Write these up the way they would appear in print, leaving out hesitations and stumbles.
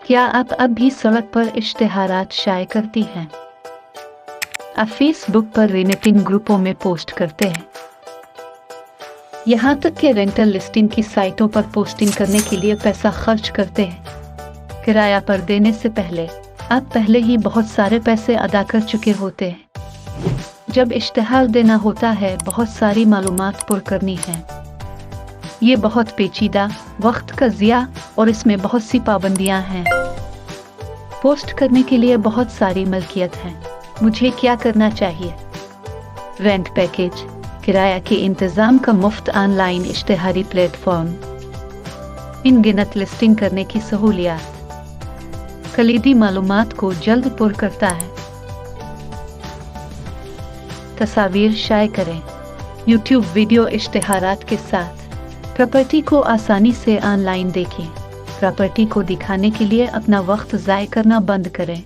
क्या आप अब भी सड़क पर इश्तेहारात शाये करती हैं? आप फेसबुक पर रेंटिंग ग्रुपों में पोस्ट करते हैं, यहाँ तक कि रेंटल लिस्टिंग की साइटों पर पोस्टिंग करने के लिए पैसा खर्च करते हैं। किराया पर देने से पहले आप पहले ही बहुत सारे पैसे अदा कर चुके होते हैं। जब इश्तेहार देना होता है, बहुत सारी मालूमात पुर करनी है। ये बहुत पेचीदा, वक्त का ज़िया और इसमें बहुत सी पाबंदियां हैं। पोस्ट करने के लिए बहुत सारी मलकियत है। मुझे क्या करना चाहिए? रेंट पैकेज, किराया के इंतज़ाम का मुफ्त ऑनलाइन इश्तेहारी प्लेटफॉर्म, इनगिनत लिस्टिंग करने की सहूलियात, कलीदी मालूमात को जल्द पुर करता है। तस्वीर शाये करें, यूट्यूब वीडियो इश्तेहारात के साथ प्रॉपर्टी को आसानी से ऑनलाइन देखें। प्रॉपर्टी को दिखाने के लिए अपना वक्त ज़ाय करना बंद करें।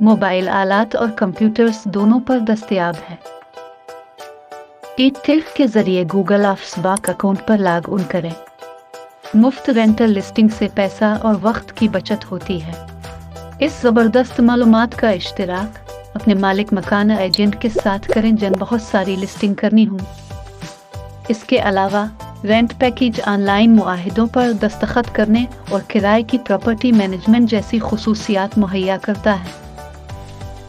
मोबाइल आलात और कंप्यूटर्स दोनों पर दस्तयाब है। एक क्लिक के जरिए गूगल ऑफिस अकाउंट पर लॉग इन करें। मुफ्त रेंटल लिस्टिंग से पैसा और वक्त की बचत होती है। इस ज़बरदस्त मालूमात का इश्तिराक अपने मालिक मकान एजेंट के साथ करें जिन बहुत सारी लिस्टिंग करनी हो। इसके अलावा रेंट पैकेज ऑनलाइन मुआहिदों पर दस्तखत करने और किराए की प्रॉपर्टी मैनेजमेंट जैसी खुसूसियात मुहैया करता है।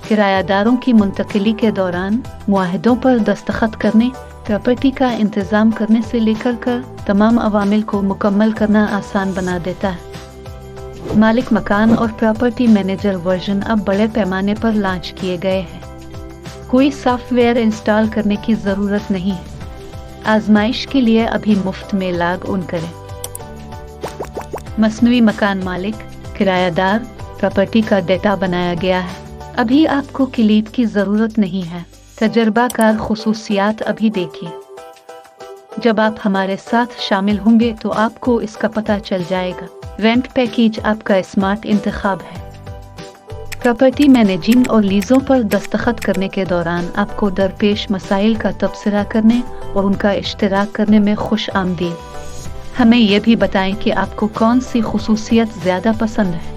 किरायादारों की मुंतकिली के दौरान मुआहिदों पर दस्तखत करने, प्रॉपर्टी का इंतज़ाम करने से लेकर कर तमाम अवामिल को मुकम्मल करना आसान बना देता है। मालिक मकान और प्रॉपर्टी मैनेजर वर्जन अब बड़े पैमाने पर लॉन्च किए गए हैं। कोई सॉफ्टवेयर इंस्टॉल करने की ज़रूरत नहीं है। आजमाइश के लिए अभी मुफ्त में लॉग इन करें। मसनूई मकान मालिक, किरायादार, प्रॉपर्टी का डेटा बनाया गया है। अभी आपको किलीद की ज़रूरत नहीं है। तजर्बाकार खुसूसियात अभी देखिए। जब आप हमारे साथ शामिल होंगे तो आपको इसका पता चल जाएगा। रेंट पैकेज आपका स्मार्ट इंतखाब है। प्रॉपर्टी मैनेजिंग और लीज़ों पर दस्तखत करने के दौरान आपको दरपेश मसाइल का तबसरा करने और उनका इश्तराक करने में खुश आमदीद। हमें यह भी बताएं कि आपको कौन सी खुसूसियत ज़्यादा पसंद है।